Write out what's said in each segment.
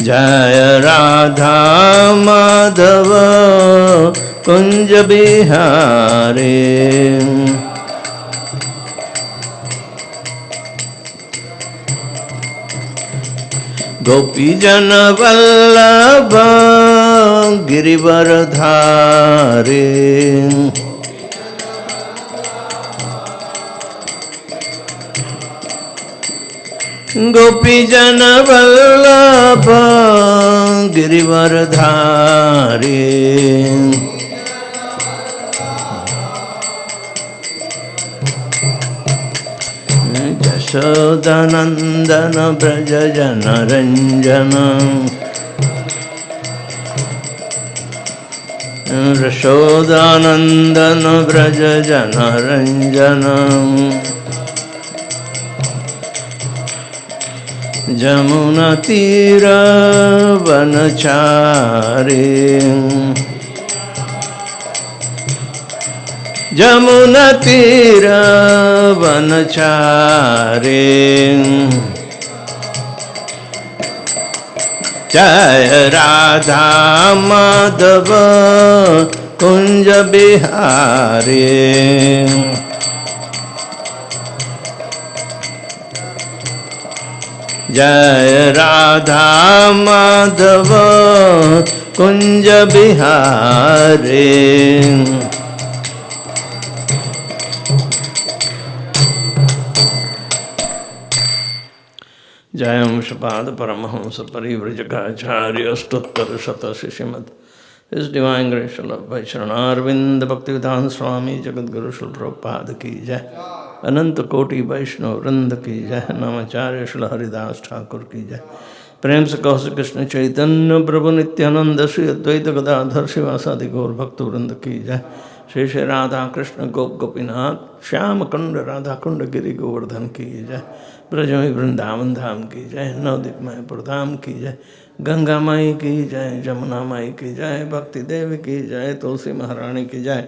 जय राधा माधव कुंज बिहारी। गोपी जन वल्लभ गिरिवरधारी। गोपी जन वल्लभ गिरिवरधारी। यशोदानंदन ब्रज जन रंजन। यशोदानंदन ब्रज जन रंजन। जमुना तीर वनचारी। जमुना तीर वनचारी। जय राधा माधव कुंज बिहारी। जय राधा माधव कुंज बिहारी। जय अंशपाद परमहंस परिव्रजकाचार्य स्तोत्र शत श्रीमद। इस डिवाइन ग्रेस ऑफ वैष्णवारविंद भक्तिवेदांत स्वामी जगद्गुरु श्री प्रभुपाद की जय। अनंत कोटि वैष्णव वृंद की जय। नामाचार्य श्री हरिदास ठाकुर की जय। प्रेम से कहो श्री कृष्ण चैतन्य प्रभु नित्यानंद श्री अद्वैत गदाधर शिवासादि गौर भक्त वृंद की जय। श्री श्री राधा कृष्ण गोप गोपीनाथ श्याम कुंड राधा कुंड गिरि गोवर्धन की जय। ब्रज में वृंदावन धाम की जय। नवदीप मायपुर धाम की जय। गंगा माई की जय। जमुना माई की जय। भक्ति देवी की जय। तुलसी महारानी की जय।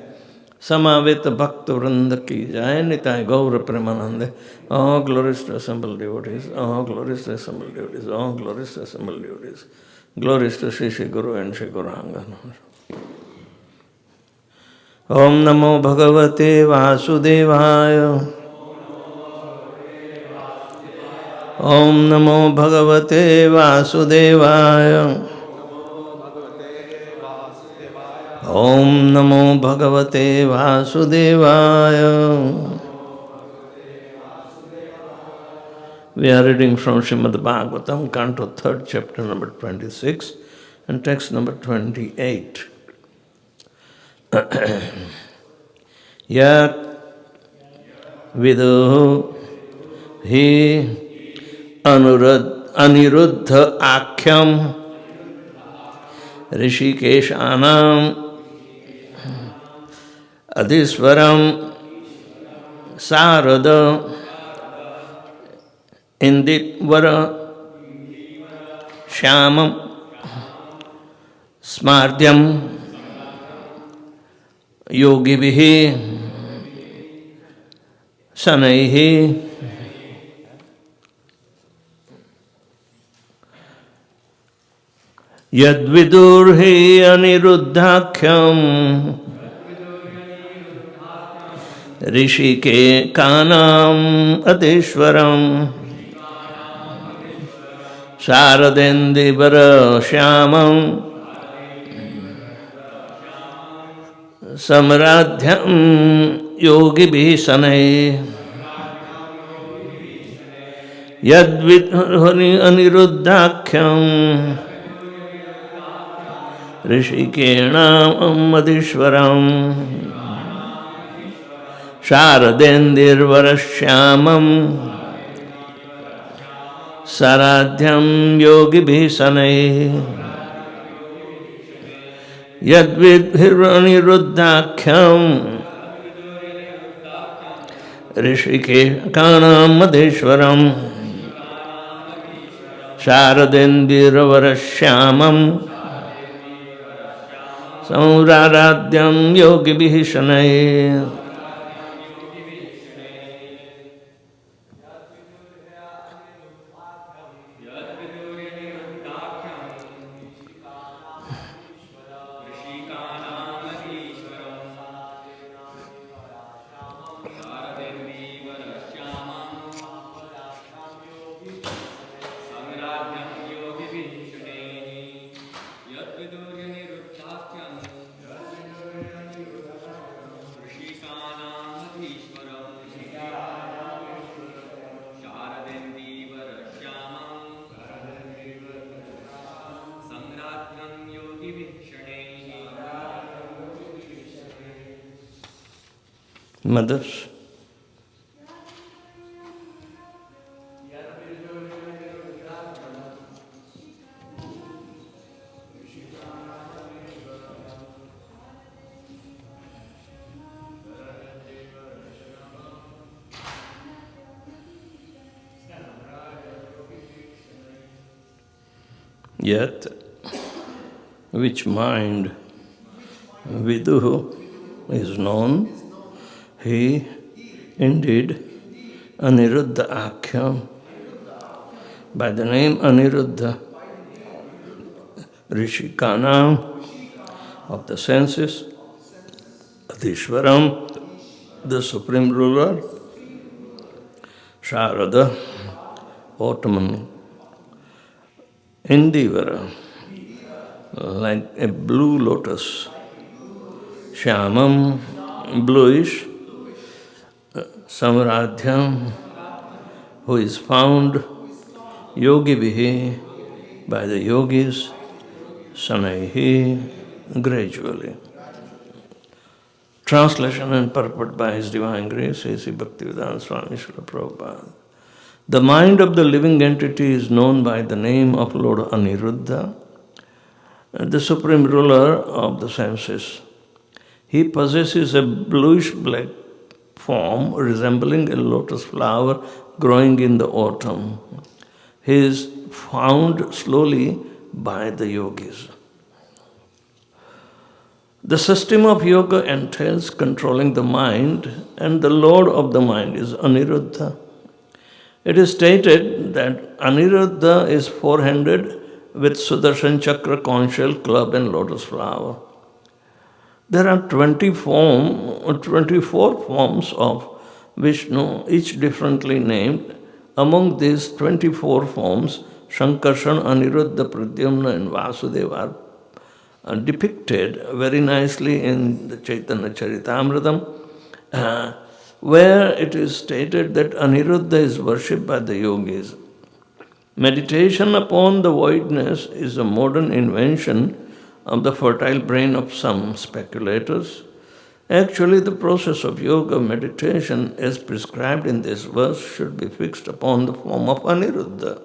समावेत भक्त वृंद की जय। निताय गौर Premanand. All glories to assembled devotees. All glories to assembled devotees. All glories to assembled devotees. Glories to Shri Shri Guru and Shri Gauranga. Om Namo Bhagavate Vasudevaya. Om Namo Bhagavate Vasudevaya. Om Namo Bhagavate Vasudevaya. We are reading from Srimad Bhāgavatam, Canto 3rd, chapter number 26 and text number 28. Yat viduhu hi aniruddha akhyam rishikeshanam adhisvaram sarada indivara shyamam smardhyam yogibihi sanaihi yadvidurhi aniruddhakhyam rishike kanam adishwaram sharadendivara shyamam samradhyam yogibhi sanai yadvidurhi aniruddhakhyam ऋषिकेणाम मधीश्वरम शारदेन्द्रवरश्यामम साराध्यम योगिभिः शनैः यद्विद्भिरनिरुद्धाख्यम ऋषिकेणाम मधीश्वरम शारदेन्द्रवरश्यामम सौराराध्यम योगिभिः शनैः Mothers, yet which mind Viduhu is known, he indeed Aniruddha Akhya, by the name Aniruddha, Rishikana of the senses, Adishwaram, the supreme ruler, Sharada, Ottoman, Indivara, like a blue lotus, Shyamam, bluish, Samradhyam, who is found Yogi Vihi by the yogis, Sanaihi, gradually. Translation and purport by His Divine Grace, A.C. Bhaktivedanta Swami Srila Prabhupada. The mind of the living entity is known by the name of Lord Aniruddha, the supreme ruler of the senses. He possesses a bluish-black form resembling a lotus flower growing in the autumn. He is found slowly by the yogis. The system of yoga entails controlling the mind, and the lord of the mind is Aniruddha. It is stated that Aniruddha is four-handed with Sudarshan Chakra, conch shell, club and lotus flower. There are 24 forms of Vishnu, each differently named. Among these 24 forms, Shankarshan, Aniruddha, Pradyumna and Vasudeva are depicted very nicely in the Chaitanya Charitamrita, where it is stated that Aniruddha is worshipped by the yogis. Meditation upon the voidness is a modern invention of the fertile brain of some speculators. Actually, the process of yoga meditation as prescribed in this verse should be fixed upon the form of Aniruddha.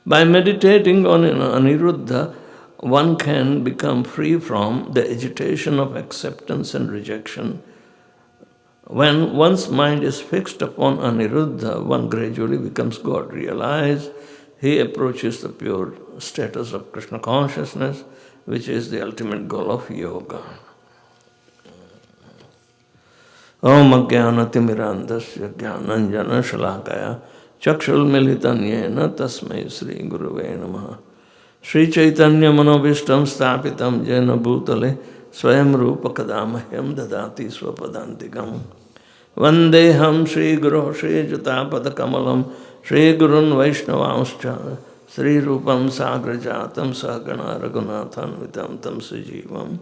By meditating on Aniruddha, one can become free from the agitation of acceptance and rejection. When one's mind is fixed upon Aniruddha, one gradually becomes God realized. He approaches the pure status of Krishna consciousness, which is the ultimate goal of yoga. Om Ajnanatirmirandasya Jnananjana Shalakaya Chakshul Militanyena Tasmai Sri Guruve Namaha. Sri Chaitanya Manobishtam Stapitam Jena Bhutale Swayam Rupa Kadamahyam Dadati Swapadantikam Vandeham Sri Guru Sri Jatapada Kamalam Sri Gurun Vaishnavanscha Sri Rupam Sagrajatam Sagana Raghunathan Vitam Tam Sujivam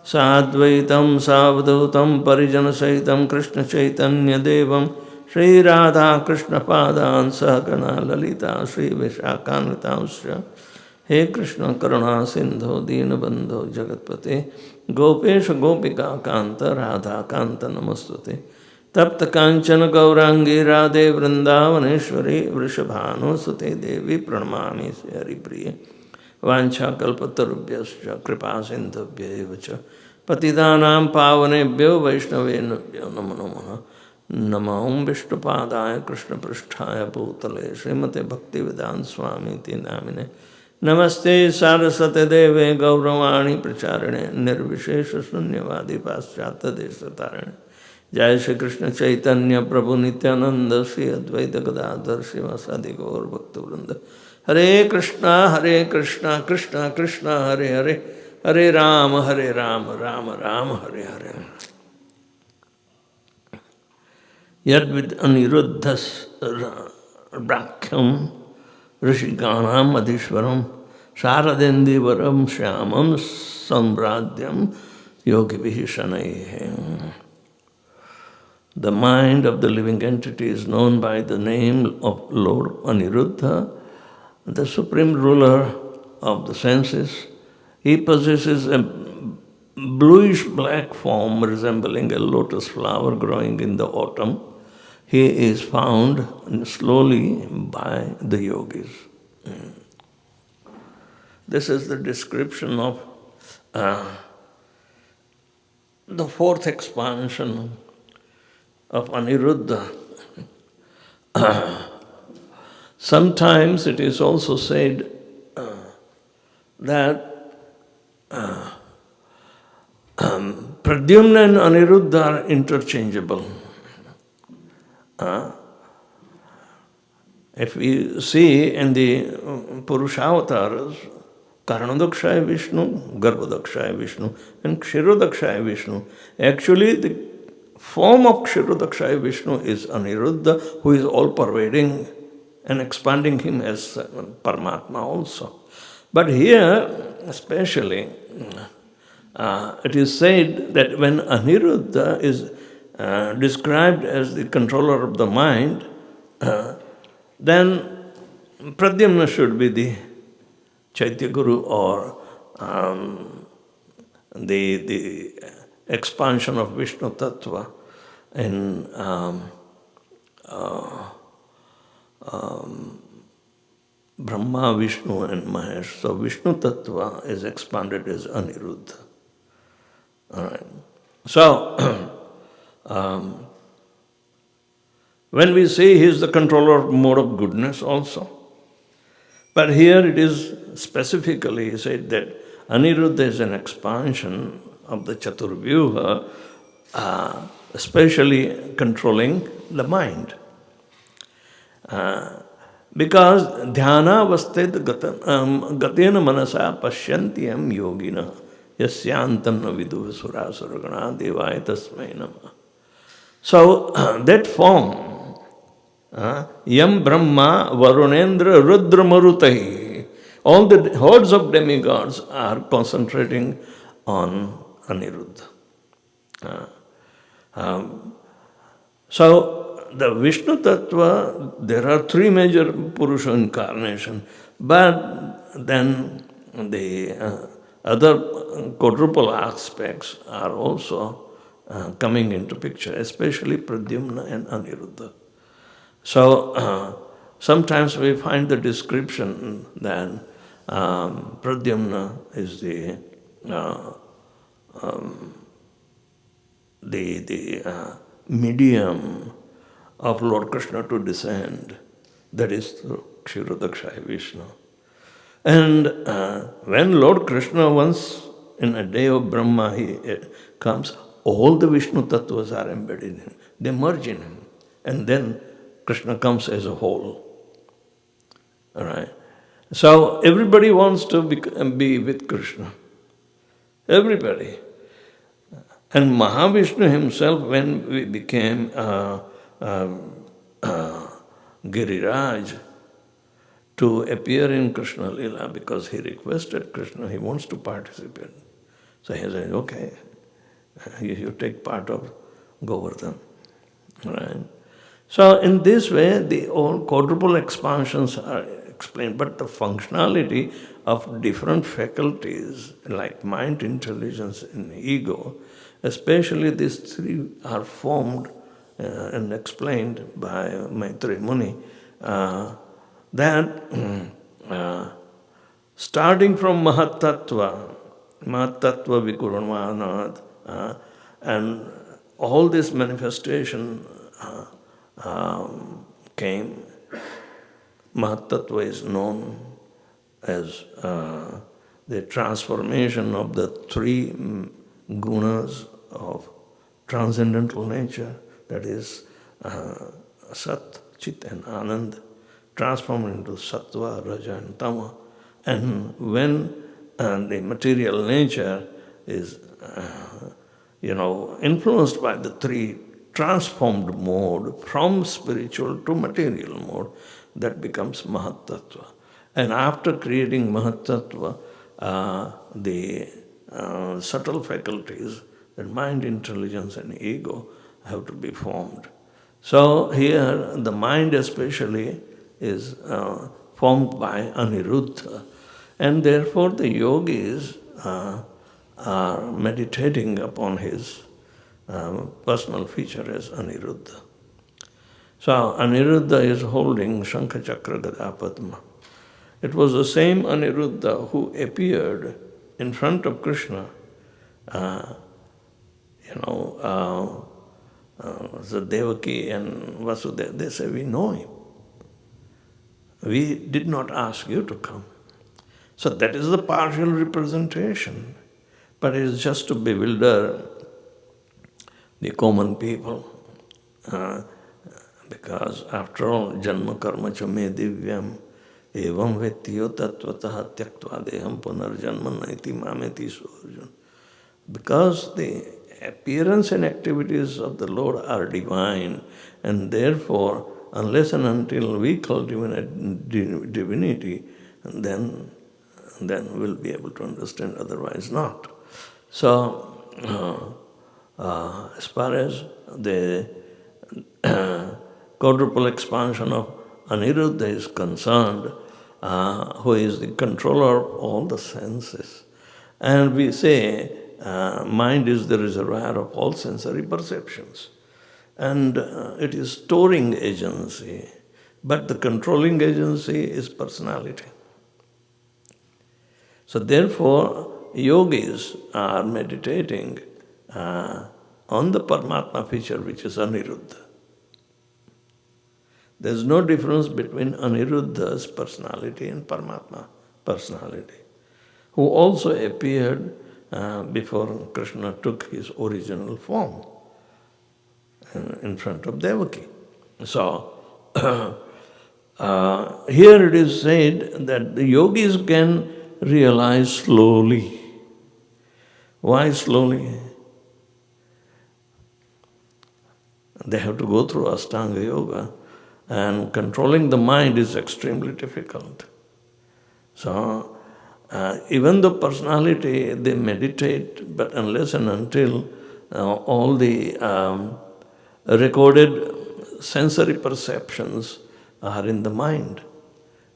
Sadvaitam Savadhutam Parijana Saitam Krishna Chaitanya Devam Sri Radha Krishna Padan Sagana Lalita Sri Vishakanitamscha He Krishna Karuna Sindho Deenabandho Jagatpate Gopesha Gopika Kanta Radha Kanta Namastute Tapta Kanchana Gaurangi Radhe Vrindavaneshwari Vrishabhanu Sute Devi Pranamami Hari Priya Vancha Kalpatarubhyascha Kripa Sindhabhya Evacha Patidanam Pavanebhyo Vaishnavebhyo Namo Namaha Namo Vishnupadaya Krishna Pristhaya Bhutale Srimate Bhaktivedanta Swami Ti Namine Namaste Sarasate Deve Gauravani Pracharane Nirvishesha Sunyavadi Paschata Desatarane Jai Shri Krishna Chaitanya Prabhu Nityananda Sri Advaita Gadadhar Srivasadi Gaur Bhakta Vrinda Hare Krishna Krishna Krishna Hare Hare Hare Rama Rama Rama Hare Hare. Yet with Aniruddha's Bhakhyam, Rishikanam Adhishwaram Sharadendivaram Shyamam Sambradyam Yogi Vishanaihe. The mind of the living entity is known by the name of Lord Aniruddha, the supreme ruler of the senses. He possesses a bluish-black form resembling a lotus flower growing in the autumn. He is found slowly by the yogis. This is the description of the fourth expansion of Aniruddha. Sometimes it is also said that Pradyumna and Aniruddha are interchangeable. If we see in the Purushavatas, Karanadakshaya Vishnu, Garbhodakshaya Vishnu, and Kshirodakshaya Vishnu, actually the form of Kshirodakshaya Vishnu is Aniruddha, who is all-pervading and expanding him as Paramatma also. But here, especially, it is said that when Aniruddha is described as the controller of the mind, then Pradyumna should be the Chaitya Guru or the expansion of Vishnu Tattva in Brahma, Vishnu and Mahesh. So Vishnu Tattva is expanded as Aniruddha. All right. So, when we say he is the controller of mode of goodness also, but here it is specifically said that Aniruddha is an expansion of the Chaturvyuha, especially controlling the mind. Because dhyana vasted gatena manasa pashyantiyam yogina yasyantam na viduha surasaragana devaya tasmai namah. So that form, Yam Brahma Varunendra Rudra Marutai, all the hordes of demigods are concentrating on Aniruddha. So the Vishnu Tattva, there are three major Purusha incarnations, but then the other quadruple aspects are also coming into picture, especially Pradyumna and Aniruddha. So sometimes we find the description that Pradyumna is the medium of Lord Krishna to descend, that is through Kshirodakshaya Vishnu. And when Lord Krishna once in a day of Brahma he comes, all the Vishnu Tattvas are embedded in him. They merge in him. And then Krishna comes as a whole. All right. So everybody wants to be with Krishna. Everybody. And Mahavishnu himself, when we became Giriraj, to appear in Krishna Lila, because he requested Krishna, he wants to participate. So he said, okay, you take part of Govardhan. Right? So in this way, the all quadruple expansions are explained, but the functionality of different faculties like mind, intelligence, and ego, especially these three are formed and explained by Maitreya Muni, that starting from Mahatattva Vikuranmanad, and all this manifestation came. Mahatattva is known as the transformation of the three gunas of transcendental nature, that is Sat, Chit and Anand, transformed into Sattva, Raja and Tama. And when the material nature is influenced by the three transformed mode from spiritual to material mode, that becomes Mahatattva. And after creating Mahatattva, the subtle faculties, the mind, intelligence and ego have to be formed. So here the mind especially is formed by Aniruddha, and therefore the yogis are meditating upon his personal feature as Aniruddha. So Aniruddha is holding Shankha Chakra Gada Padma. It was the same Aniruddha who appeared in front of Krishna. The Devaki and Vasudeva, they say, we know him. We did not ask you to come. So that is the partial representation. But it is just to bewilder the common people. Because after all, janma karma cha me divyam evam vettiyo tattvataha tyaktva deham punarjanma naiti mameti surjan. Because the appearance and activities of the Lord are divine, and therefore, unless and until we cultivate divinity, then we'll be able to understand, otherwise not. So, as far as the quadruple expansion of Aniruddha is concerned, who is the controller of all the senses. And we say mind is the reservoir of all sensory perceptions. And it is storing agency, but the controlling agency is personality. So therefore, yogis are meditating on the Paramatma feature, which is Aniruddha. There is no difference between Aniruddha's personality and Paramatma personality, who also appeared before Krishna took his original form in front of Devaki. So, here it is said that the yogis can realize slowly. Why slowly? They have to go through Ashtanga Yoga, and controlling the mind is extremely difficult. So, even the personality, they meditate, but unless and until all the recorded sensory perceptions are in the mind,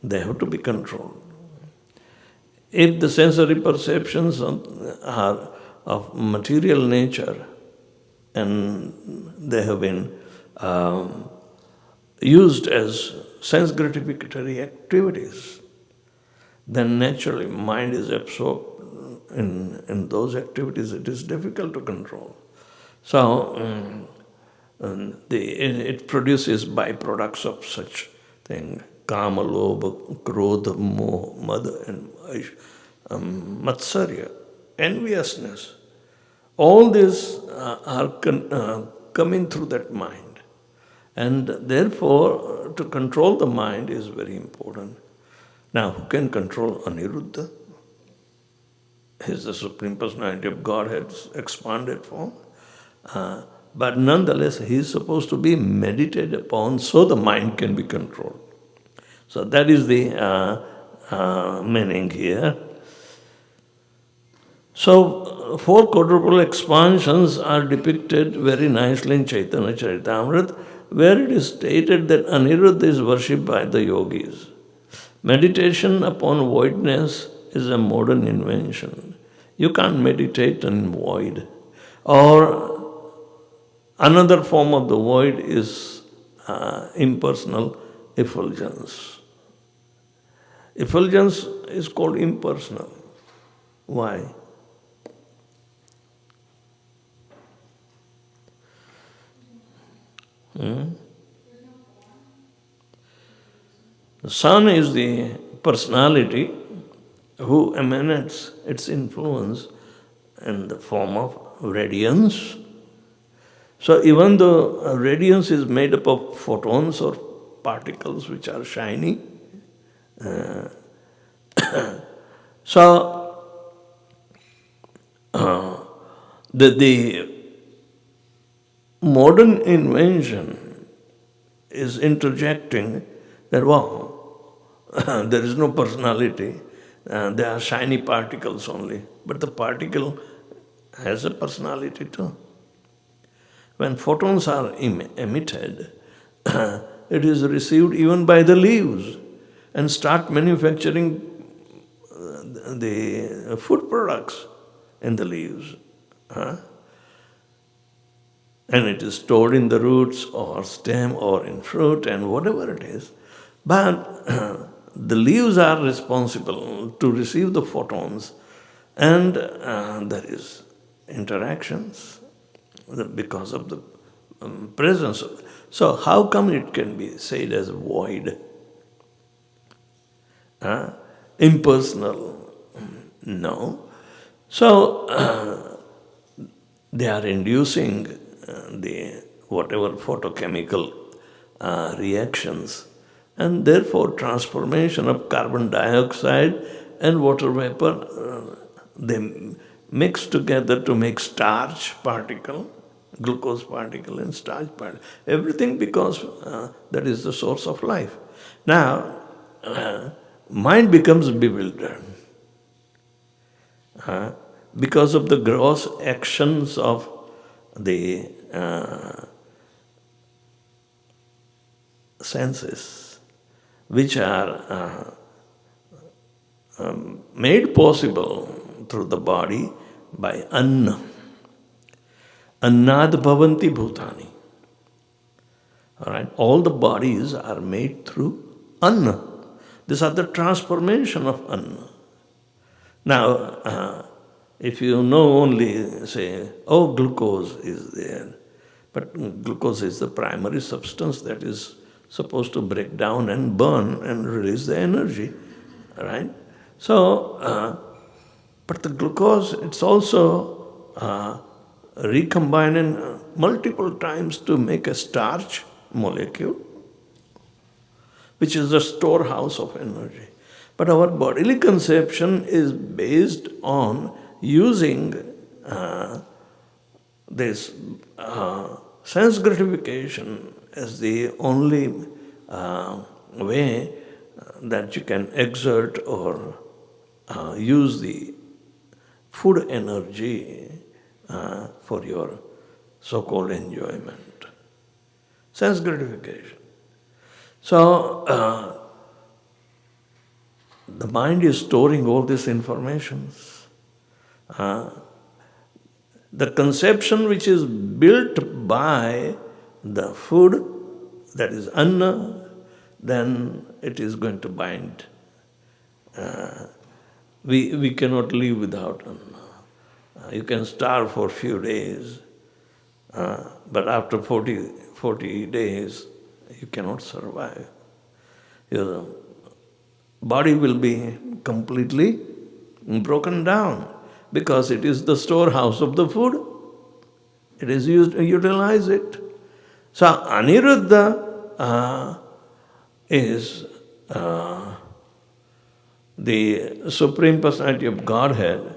they have to be controlled. If the sensory perceptions are of material nature and they have been used as sense gratificatory activities, then naturally mind is absorbed in those activities. It is difficult to control. So it produces byproducts of such thing: kama, lobha, krodha, moha, mada, and matsarya, enviousness. All these are coming through that mind. And therefore, to control the mind is very important. Now, who can control Aniruddha? He is the Supreme Personality of Godhead's expanded form. But nonetheless, he is supposed to be meditated upon so the mind can be controlled. So that is the meaning here. So, 4 quadruple expansions are depicted very nicely in Chaitanya Charitamrita, where it is stated that Aniruddha is worshipped by the yogis. Meditation upon voidness is a modern invention. You can't meditate on void. Or another form of the void is impersonal effulgence. Effulgence is called impersonal. Why? The sun is the personality who emanates its influence in the form of radiance. So even though radiance is made up of photons or particles which are shiny, so the modern invention is interjecting that, wow, there is no personality. They are shiny particles only. But the particle has a personality too. When photons are emitted, it is received even by the leaves and start manufacturing the food products in the leaves. And it is stored in the roots or stem or in fruit and whatever it is. But the leaves are responsible to receive the photons, and there is interactions because of the presence. So how come it can be said as void? Impersonal? No. So they are inducing the whatever photochemical reactions, and therefore transformation of carbon dioxide and water vapor, they mix together to make starch particle, glucose particle and starch particle. Everything because that is the source of life. Now, mind becomes bewildered because of the gross actions of the senses, which are made possible through the body by anna. Annad bhavanti bhutani. All right, all the bodies are made through anna. These are the transformation of anna. Now, if you know only, say, oh, glucose is there, but glucose is the primary substance that is supposed to break down and burn and release the energy, right? So, but the glucose, it's also recombined multiple times to make a starch molecule, which is the storehouse of energy. But our bodily conception is based on using this sense gratification as the only way that you can exert or use the food energy for your so-called enjoyment. Sense gratification. So, the mind is storing all these informations. The conception which is built by the food, that is anna, then it is going to bind. We cannot live without anna. You can starve for a few days, but after 40 days, you cannot survive. Your body will be completely broken down because it is the storehouse of the food. It is used to utilize it. So Aniruddha is the Supreme Personality of Godhead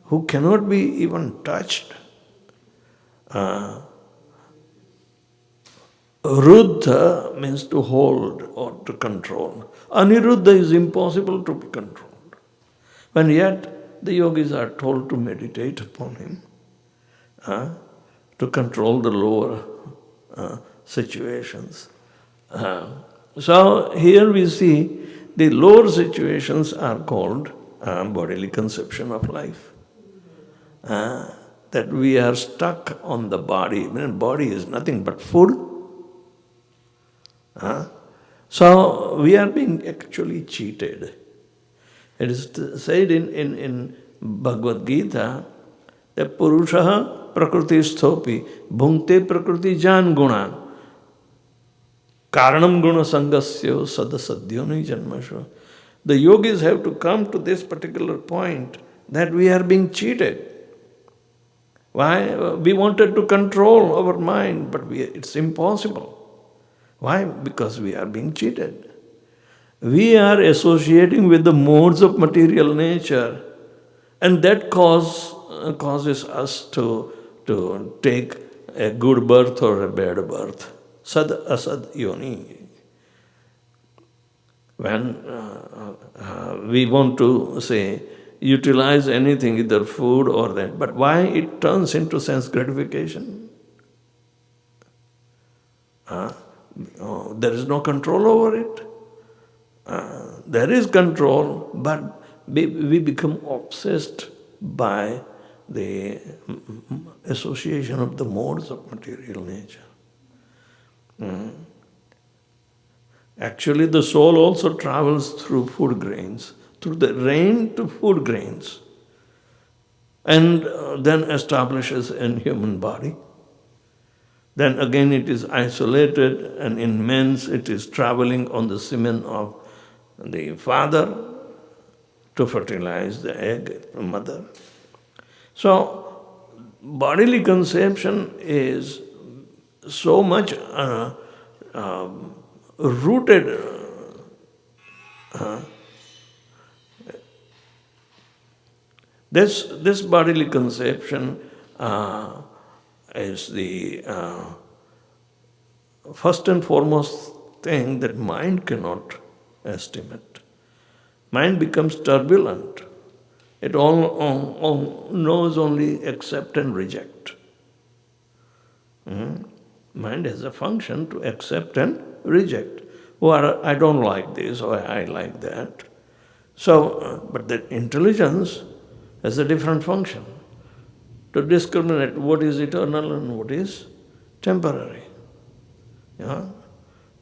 who cannot be even touched. Ruddha means to hold or to control. Aniruddha is impossible to be controlled. When yet the yogis are told to meditate upon him, to control the lower situations. So here we see the lower situations are called bodily conception of life. That we are stuck on the body. I mean, body is nothing but food. So we are being actually cheated. It is said in Bhagavad Gita that Purushaha prakrutisthopi bhunkte prakriti jan gunan karanam guna sangasya sadasadyoni janmasha. The yogis have to come to this particular point that we are being cheated. Why? We wanted to control our mind, but it's impossible. Why? Because we are being cheated. We are associating with the modes of material nature, and that causes us to take a good birth or a bad birth. Sad asad yoni. When we want to, say, utilize anything, either food or that, but why it turns into sense gratification? There is no control over it. There is control, but we become obsessed by the association of the modes of material nature. Actually, the soul also travels through food grains, through the rain to food grains, and then establishes in human body. Then again it is isolated, and in men's it is traveling on the semen of the father to fertilize the egg, the mother. So, bodily conception is so much rooted. This bodily conception is the first and foremost thing that mind cannot estimate. Mind becomes turbulent. It all knows only accept and reject. Mind has a function to accept and reject. Or I don't like this, or I like that. So, but the intelligence has a different function to discriminate what is eternal and what is temporary. Yeah?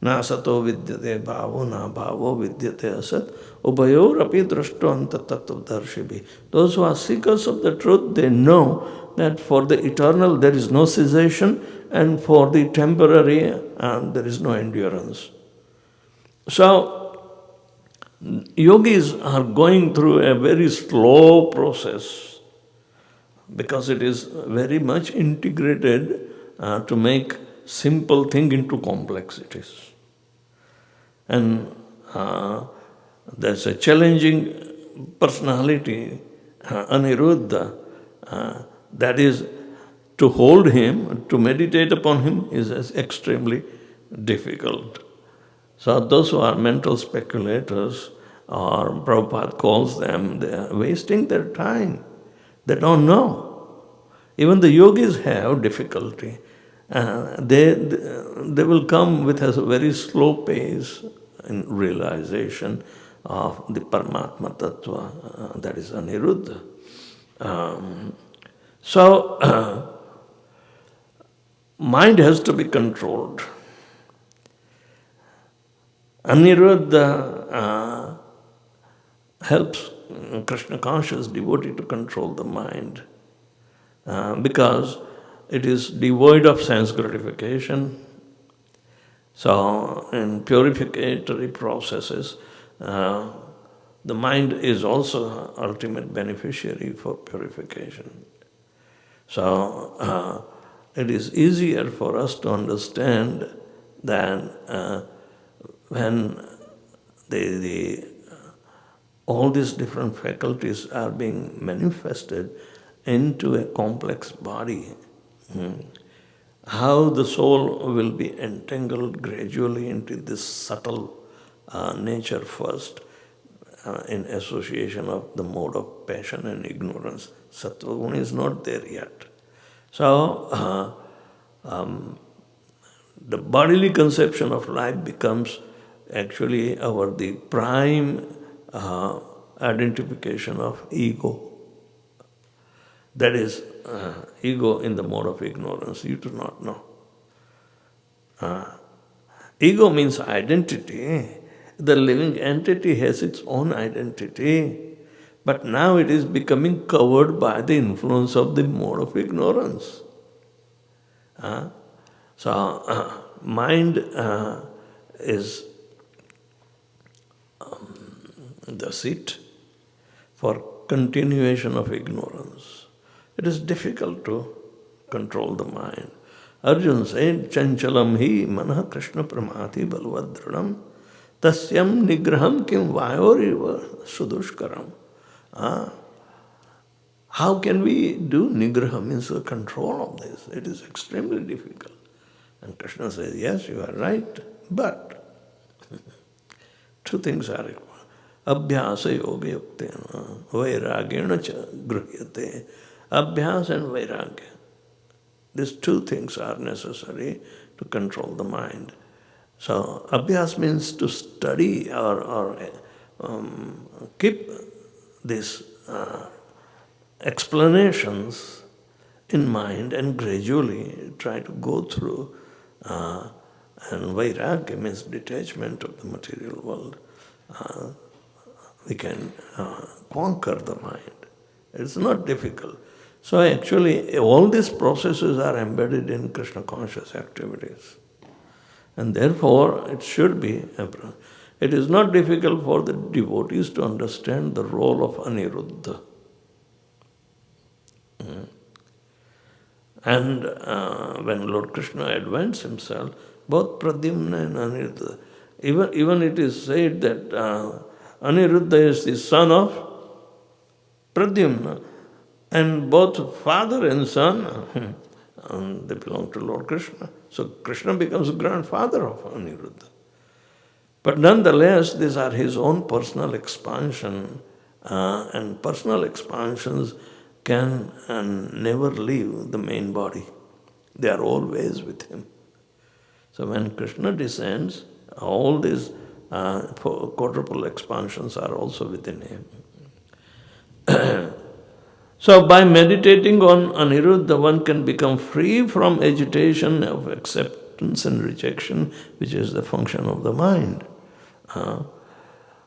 Na sato vidyate bhavo, na bhavo vidyate asat, ubayor api drashtvanta tattvadarshibhi. Those who are seekers of the truth, they know that for the eternal there is no cessation, and for the temporary there is no endurance. So, yogis are going through a very slow process because it is very much integrated to make simple thing into complexities. And there's a challenging personality, Aniruddha, that is, to hold him, to meditate upon him is extremely difficult. So those who are mental speculators, or Prabhupada calls them, they are wasting their time. They don't know. Even the yogis have difficulty. They will come with a very slow pace in realization of the Paramatma Tattva, that is Aniruddha. So, mind has to be controlled. Aniruddha helps Krishna conscious devotee to control the mind because it is devoid of sense gratification. So, in purificatory processes, the mind is also ultimate beneficiary for purification. So, it is easier for us to understand that when all these different faculties are being manifested into a complex body, how the soul will be entangled gradually into this subtle nature first, in association of the mode of passion and ignorance. Sattva guna is not there yet. So, the bodily conception of life becomes actually the prime identification of ego. That is, ego in the mode of ignorance. You do not know. Ego means identity. The living entity has its own identity. But now it is becoming covered by the influence of the mode of ignorance. So, mind is the seat for continuation of ignorance. It is difficult to control the mind. Arjuna said, Chanchalam hi manah Krishna pramati balvadranam tasyam nigraham kim vayoriva sudushkaram. How can we do nigraha, means the control of this? It is extremely difficult. And Krishna says, yes, you are right, but Two things are required. Abhyasa yoga yuktena, vairagena cha gruhyate. Abhyas and vairagya. These two things are necessary to control the mind. So, abhyas means to study or keep these explanations in mind and gradually try to go through. And vairagya means detachment of the material world. We can conquer the mind. It's not difficult. So actually, all these processes are embedded in Krishna conscious activities. And therefore, it should be. It is not difficult for the devotees to understand the role of Aniruddha. And when Lord Krishna advanced himself, both Pradyumna and Aniruddha, even it is said that Aniruddha is the son of Pradyumna, and both father and son, they belong to Lord Krishna. So Krishna becomes grandfather of Aniruddha. But nonetheless, these are his own personal expansion, and personal expansions can never leave the main body. They are always with him. So when Krishna descends, all these quadruple expansions are also within him. So by meditating on Aniruddha, one can become free from agitation of acceptance and rejection, which is the function of the mind.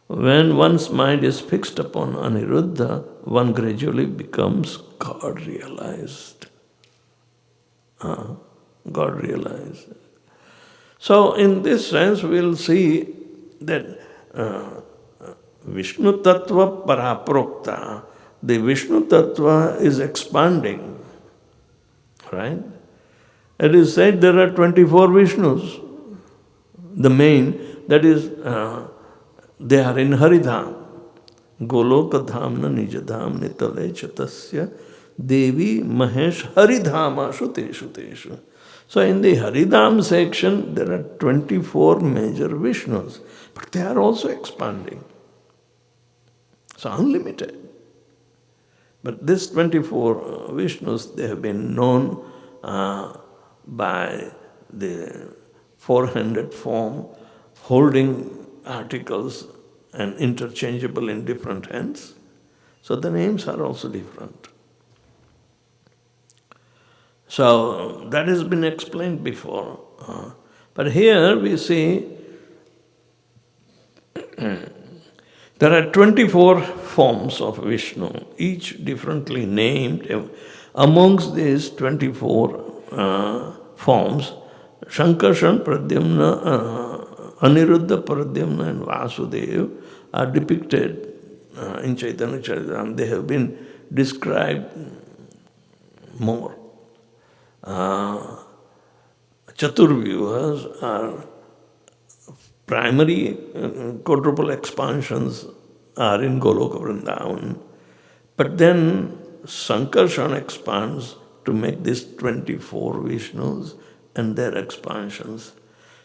When one's mind is fixed upon Aniruddha, one gradually becomes God realized. God realized. So in this sense, we'll see that Vishnu Tattva Paraprokta, the Vishnu Tattva is expanding, right? It is said there are 24 Vishnus. The main, that is, they are in Haridham. Goloka Dhamna Nijadham Nitale Chatasya Devi Mahesh Haridhama Shuteshu Teshu. So in the Haridham section, there are 24 major Vishnus, but they are also expanding. So unlimited. But these 24 Vishnus, they have been known by the 400 form, holding articles and interchangeable in different hands. So the names are also different. So that has been explained before. But here we see there are 24 forms of Vishnu, each differently named. Amongst these 24 forms, Shankarshan, Pradyumna, Aniruddha, Pradyumna and Vasudeva are depicted in Chaitanya Charitamrita. They have been described more. Chaturvyuhas are primary quadruple expansions are in Goloka Vrindavan. But then Sankarshan expands to make these 24 Vishnus and their expansions.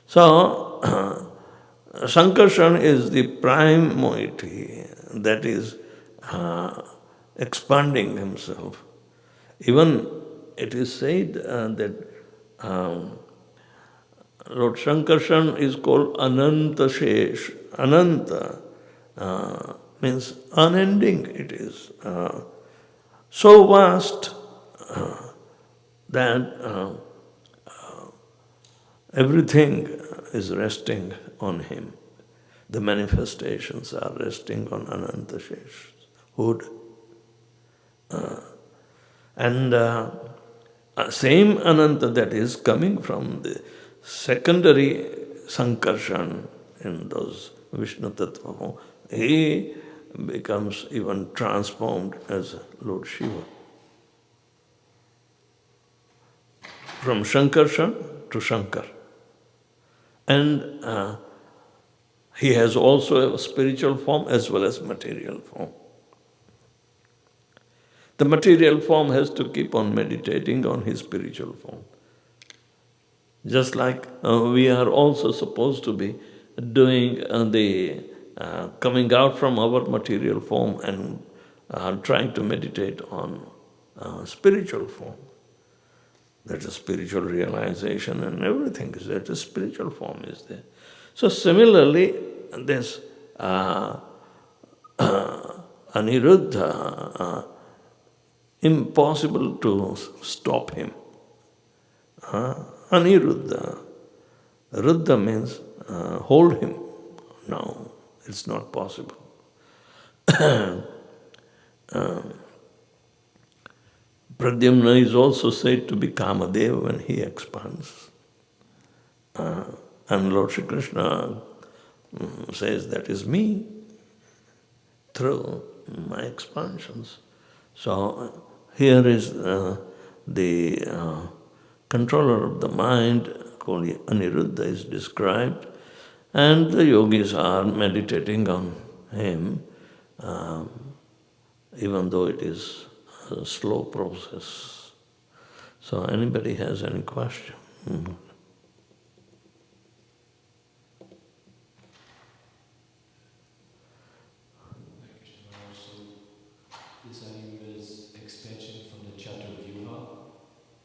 So, Sankarshan is the prime moiety that is expanding himself. Even it is said that Lord Shankarshan is called Ananta Shesh. Ananta means unending it is. So vast that everything is resting on him. The manifestations are resting on Ananta Shesh's hood. Same Ananta that is coming from the secondary Sankarshan in those Vishnu Tattva, he becomes even transformed as Lord Shiva. From Shankarshan to Shankar. And he has also a spiritual form as well as material form. The material form has to keep on meditating on his spiritual form. Just like we are also supposed to be doing the coming out from our material form and trying to meditate on spiritual form. That is spiritual realization and everything is there. The spiritual form is there. So similarly, this Aniruddha, impossible to stop him. Aniruddha. Ruddha means hold him. No, it's not possible. Pradyumna is also said to be Kamadeva when he expands. And Lord Shri Krishna says, that is me through my expansions. So here is the controller of the mind called Aniruddha is described, and the yogis are meditating on him, even though it is a slow process. So anybody has any question? This Aniruddha is expansion from the Chaturvyuha,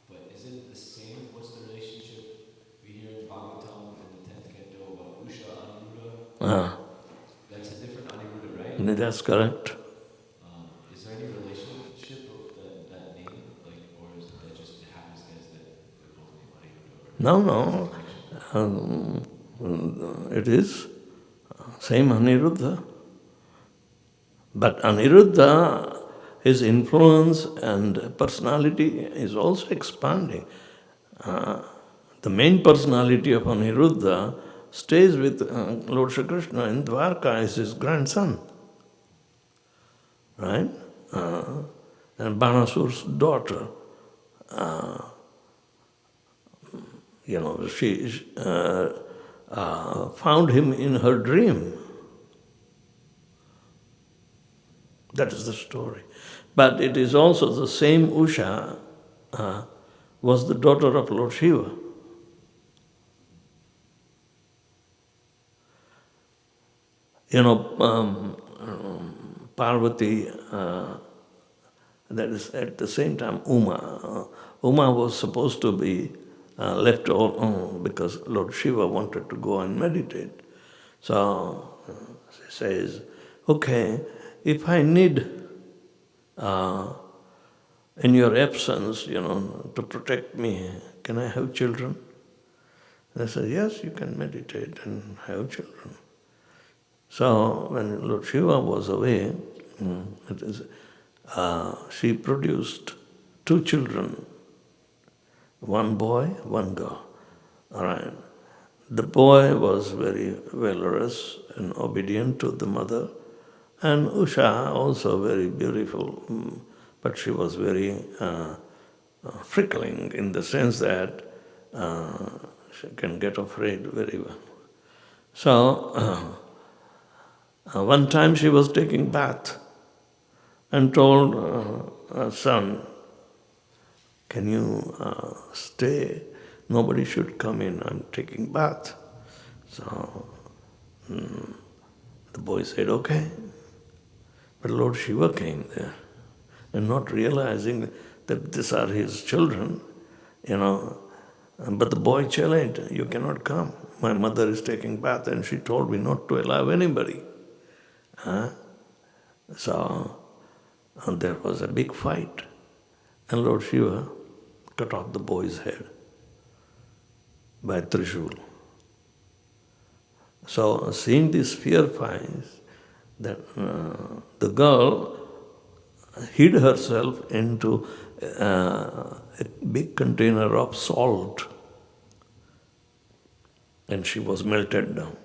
but is it the same? What's the relationship we hear in Bhāgavatam in the 10th canto about Usha Aniruddha? That's a different Aniruddha, right? That's correct. Is there any relationship of that name? Like, or is that just happenstance that they're both named Aniruddha? No. It is same Aniruddha. But Aniruddha, his influence and personality is also expanding. The main personality of Aniruddha stays with Lord Shri Krishna in Dwarka as his grandson. Right? And Banasur's daughter, she found him in her dream. That is the story. But it is also the same Usha was the daughter of Lord Shiva. Parvati, that is at the same time Uma. Uma was supposed to be left alone because Lord Shiva wanted to go and meditate. So she says, okay, if I need in your absence, to protect me, can I have children? They said, yes, you can meditate and have children. So when Lord Shiva was away, she produced 2 children, one boy, one girl. All right. The boy was very valorous and obedient to the mother, and Usha also very beautiful, but she was very frickling in the sense that she can get afraid very well. So one time she was taking bath and told her son, can you stay? Nobody should come in, I'm taking bath. So the boy said, okay. But Lord Shiva came there, and not realizing that these are his children, but the boy challenged, you cannot come. My mother is taking bath and she told me not to allow anybody. So there was a big fight, and Lord Shiva cut off the boy's head by Trishul. So seeing these fear fights, that the girl hid herself into a big container of salt, and she was melted down.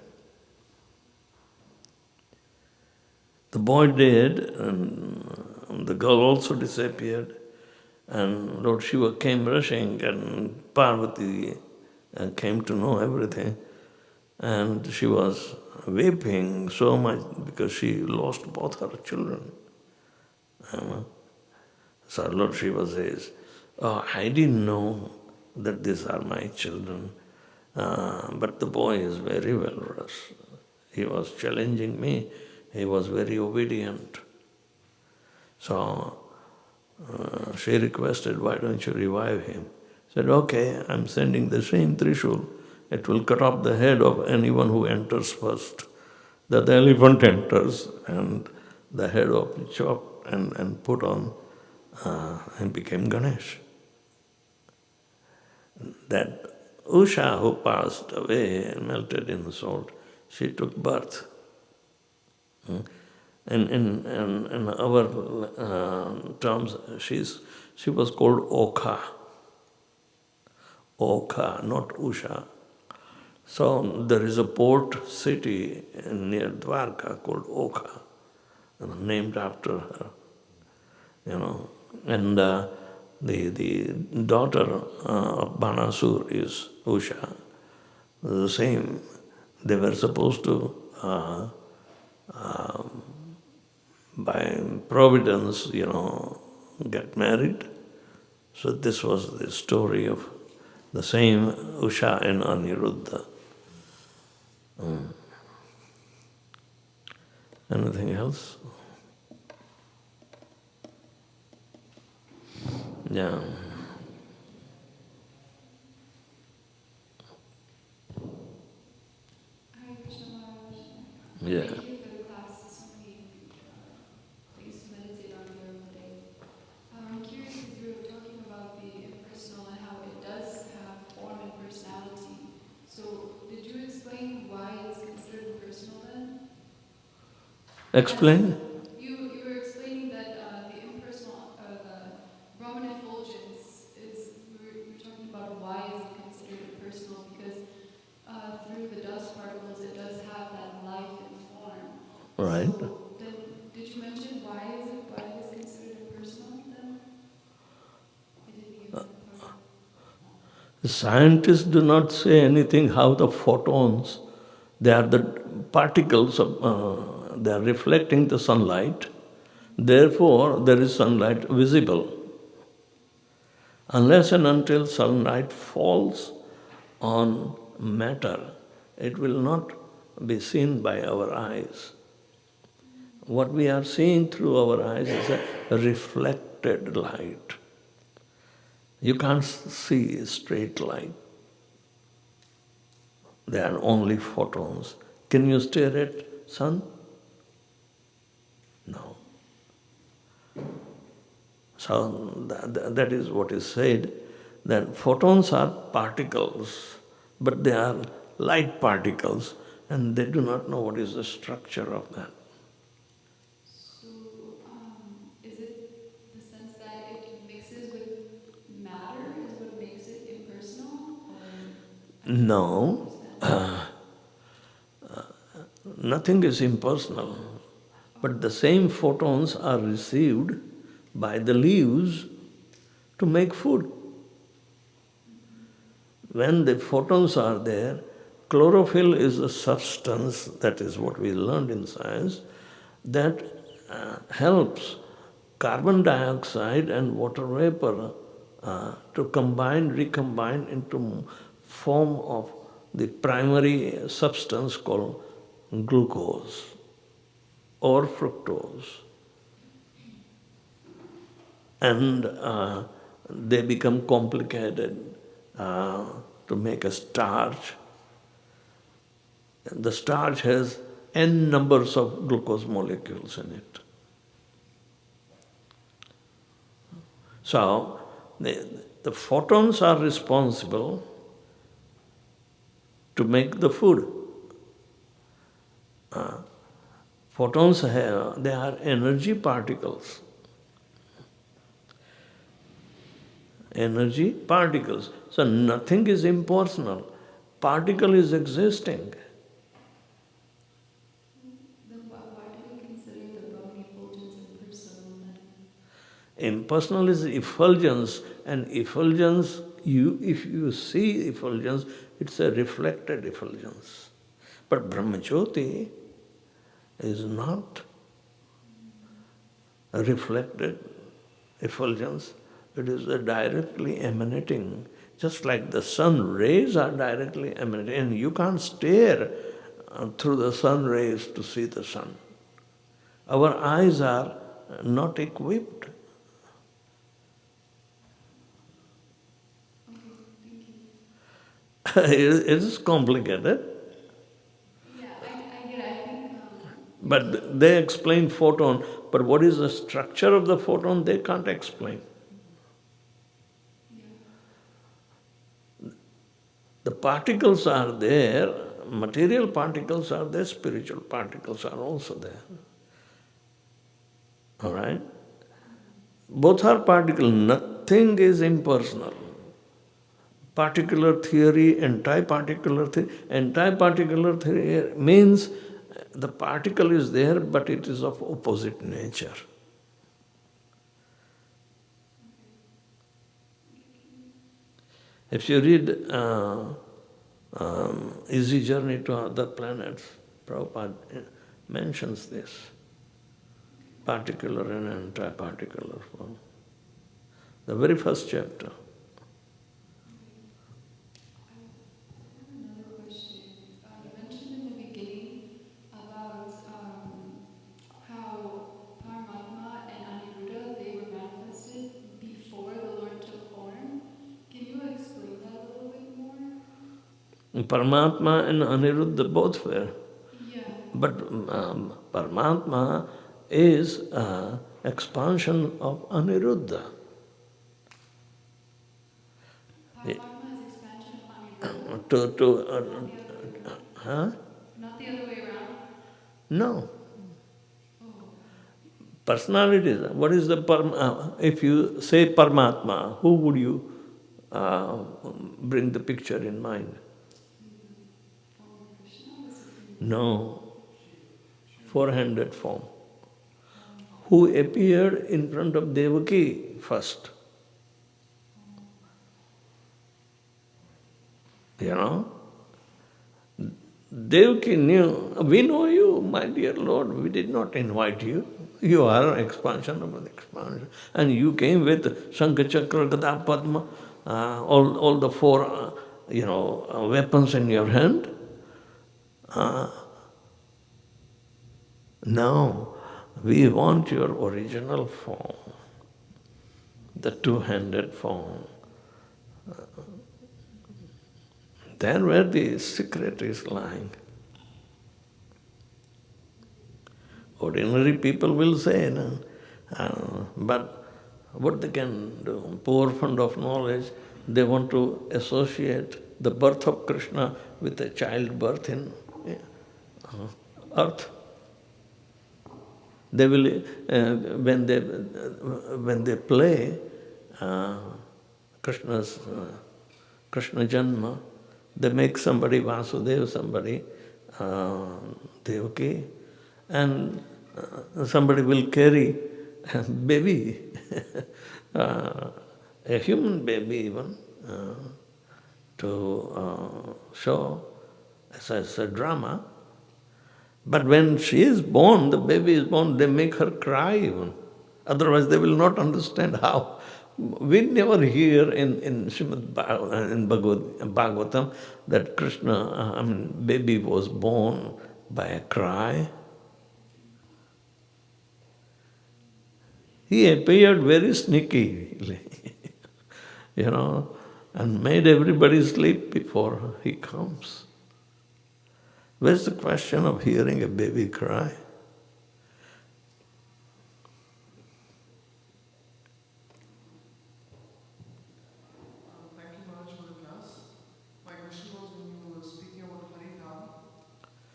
The boy did, and the girl also disappeared, and Lord Shiva came rushing, and Parvati came to know everything, and she was weeping so much because she lost both her children. So Lord Shiva says, oh, I didn't know that these are my children, but the boy is very valorous. He was challenging me. He was very obedient. So she requested, why don't you revive him? Said, okay, I'm sending the same Trishul. It will cut off the head of anyone who enters first. The elephant enters and the head of chopped and put on and became Ganesh. That Usha who passed away and melted in the salt, she took birth. In our terms, she was called Okha. Okha, not Usha. So there is a port city near Dwarka called Okha, named after her. And the daughter of Banasur is Usha. The same. They were supposed to, by providence, get married. So this was the story of the same Usha and Aniruddha. Anything else? Yeah. Hare Krishna Maharaj. Yeah. Thank you for the class this morning. I used to meditate on here all day. I'm curious because you were talking about the impersonal and how it does have form and personality. So did you explain why it's considered impersonal then? Explain? You were explaining that the impersonal, the Brahman effulgence is, you were talking about why is it considered impersonal because through the dust particles it does have that life and form. Right. So then, did you mention why it is considered impersonal then? I didn't hear that part. The scientists do not say anything how the photons, they are the particles of, they are reflecting the sunlight. Therefore, there is sunlight visible. Unless and until sunlight falls on matter, it will not be seen by our eyes. What we are seeing through our eyes is a reflected light. You can't see a straight light. They are only photons. Can you stare at sun? No. So that is what is said, that photons are particles, but they are light particles, and they do not know what is the structure of that. So, is it the sense that it mixes with matter is what makes it impersonal? Or No, nothing is impersonal, but the same photons are received by the leaves to make food. When the photons are there, chlorophyll is a substance, that is what we learned in science, that helps carbon dioxide and water vapor to recombine into form of the primary substance called glucose or fructose. And they become complicated to make a starch. The starch has n numbers of glucose molecules in it. So, the photons are responsible to make the food. Photons, they are energy particles. Energy particles. So nothing is impersonal. Particle is existing. then why do we consider the Brahman effulgence impersonal then? Impersonal is effulgence, and effulgence, if you see effulgence, it's a reflected effulgence. But Brahmajyoti is not a reflected effulgence. It is a directly emanating, just like the sun rays are directly emanating. And you can't stare through the sun rays to see the sun. Our eyes are not equipped. Okay, thank you. It is complicated, Yeah, I get it. I think, but they explain photon, but what is the structure of the photon, they can't explain. yeah. The particles are there, material particles are there, spiritual particles are also there. All right? Both are particle, nothing is impersonal. Particular theory, anti-particular theory. Anti-particular theory means the particle is there, but it is of opposite nature. If you read Easy Journey to Other Planets, Prabhupada mentions this, particular and anti-particular form. The very first chapter. Another question. You mentioned in the beginning about how Paramatma and Aniruddha, they were manifested before the Lord took form. Can you explain that a little bit more? Paramatma and Aniruddha both were. Yeah. But Paramatma is expansion of Aniruddha. Paramatma is expansion of Aniruddha. Huh? Not the other way around. No. Oh. Personalities. What is the if you say Paramatma, who would you bring the picture in mind? Form of Krishna, the Supreme. No. Four-handed form. Who appeared in front of Devaki first. You know? Devaki knew, we know you, my dear Lord, we did not invite you. You are an expansion of an expansion. And you came with Shankha Chakra, Gada, Padma, all the four, weapons in your hand. No, we want your original form, the two-handed form. There where the secret is lying. Ordinary people will say, no, but what they can do, poor fund of knowledge, they want to associate the birth of Krishna with a childbirth in earth. They will, when they play Krishna's Krishna Janma, they make somebody Vasudeva, somebody Devaki, and somebody will carry a baby, a human baby even, to show as a drama. But when she is born, the baby is born, they make her cry even. Otherwise they will not understand how. We never hear in Srimad Bhāgavatam that Krishna, baby was born by a cry. He appeared very sneakily, and made everybody sleep before he comes. Where's the question of hearing a baby cry? Thank you, Maharaj, for the class. My question was when you were speaking about Harinam,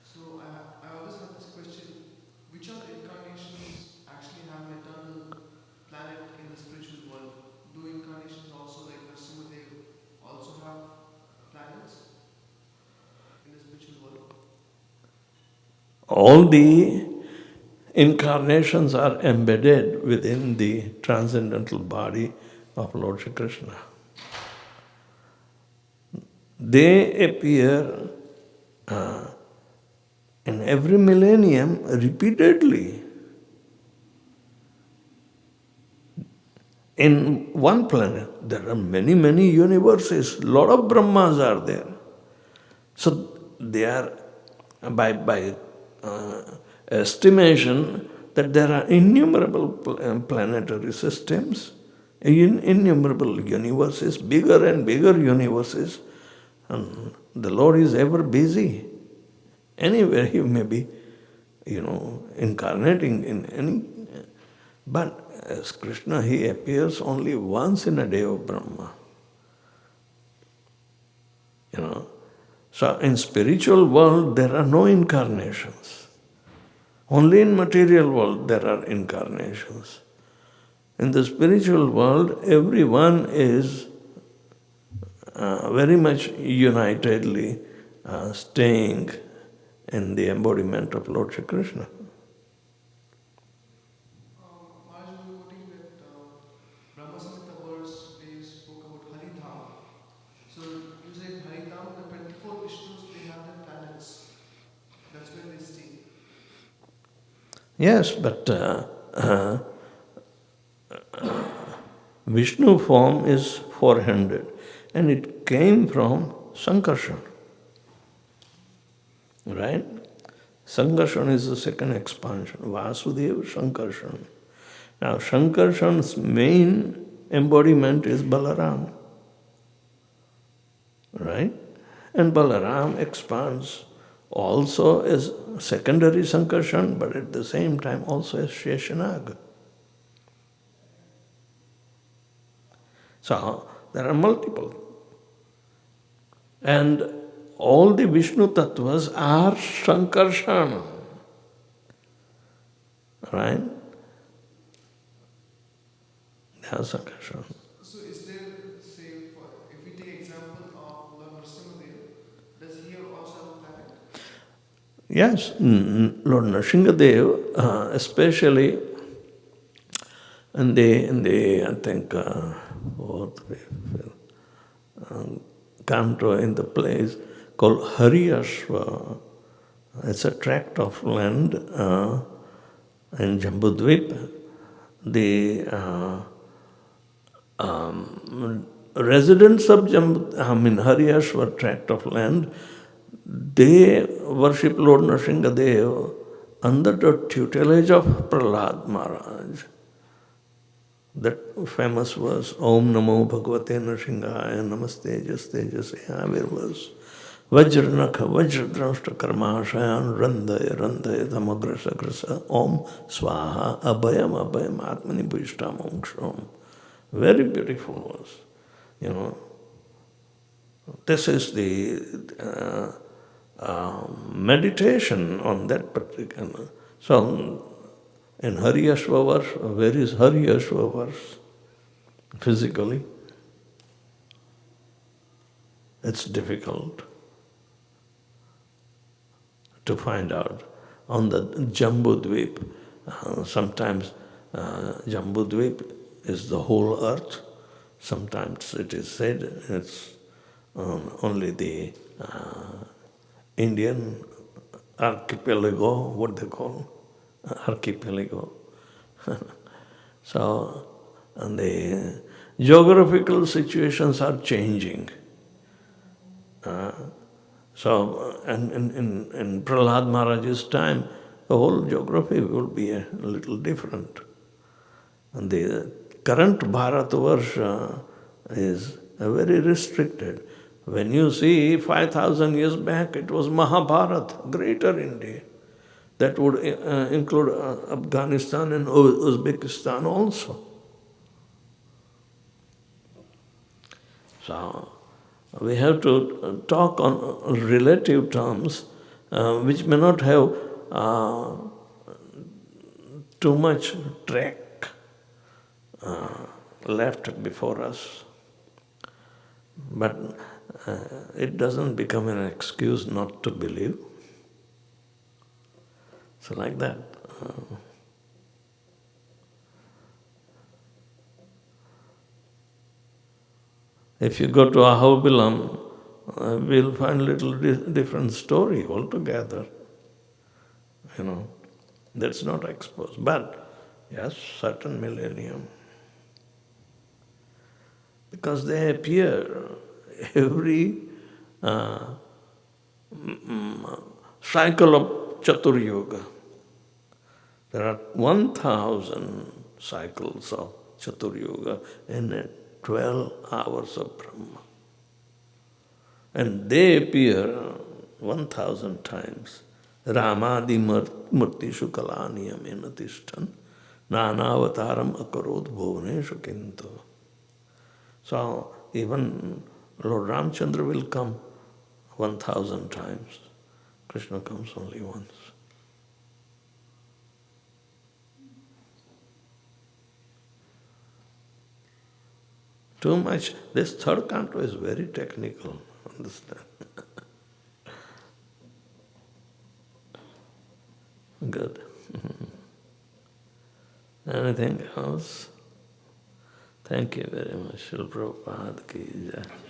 so I always had this question, which other incarnations actually have an eternal planet in the spiritual world? Do incarnations also, like Narasimhadev, also have planets in the spiritual world? All the incarnations are embedded within the transcendental body of Lord Shri Krishna. They appear in every millennium repeatedly. In one planet, there are many, many universes. Lot of Brahmas are there. So they are by estimation that there are innumerable planetary systems, innumerable universes, bigger and bigger universes, and the Lord is ever busy. Anywhere He may be, incarnating in any. But as Krishna, He appears only once in a day of Brahma. So in spiritual world there are no incarnations. Only in material world there are incarnations. In the spiritual world, everyone is very much unitedly staying in the embodiment of Lord Shri Krishna. Maharaj, you were quoting that Brahma Samhita verse where you spoke about Haridham. So you said Haridham, the 24 Vishnus, they have their planets. That's where they stay. Yes, but Vishnu form is 400 and it came from Sankarshan. Right? Sankarshan is the second expansion. Vasudeva Sankarshan. Now Sankarshan's main embodiment is Balaram. Right? And Balaram expands also as secondary Sankarshan, but at the same time also as Sheshanag. So there are multiple. And all the Vishnu Tattvas are Sankarshan. Right? They are Sankarshan. So is there, say, if we take example of Lord Nrsimhadev, does he also have a planet? Yes, Lord Nrsimhadev, especially in the I think fourth, fifth, canto in the place called Hariyashva. It's a tract of land in Jambudvip. The residents of Hariyashva tract of land, they worship Lord Nrsimhadev under the tutelage of Prahlad Maharaj. That famous verse, Om Namo Bhagavate Nrsimhaya Namaste Jaste Jasya verse. Vajranakha Vajradranshta Karmashayan Randaya Randaya Tamagrasa Grasa Om Swaha Abhayam Abhayam Atmani Bhishtam Om Kshom. Very beautiful verse. This is the meditation on that particular. So, in Hariyashva verse, where is Hariyashva verse? Physically, it's difficult to find out. On the Jambudvip, sometimes Jambudvip is the whole earth. Sometimes it is said it's only the Indian archipelago, what they call archipelago. So, and the geographical situations are changing. So, and in Prahlad Maharaj's time, the whole geography will be a little different. And the current Bharatvarsha is very restricted. When you see 5,000 years back, it was Mahabharat, greater India. That would include Afghanistan and Uzbekistan also. So, we have to talk on relative terms, which may not have too much track left before us. But it doesn't become an excuse not to believe. So like that. If you go to Ahobilam, we'll find a little different story altogether. That's not exposed. But, yes, certain millennium. Because they appear every cycle of Chatur Yoga. There are 1,000 cycles of Chatur Yoga in 12 hours of Brahma. And they appear 1,000 times. Ramadi murtishu kalaniyam enatishtan nanavataram akarod bhuvaneshu kinto. So even Lord Ramchandra will come 1,000 times. Krishna comes only once. Too much. This third canto is very technical. Understand? Good. Anything else? Thank you very much. Srila Prabhupada ki jai.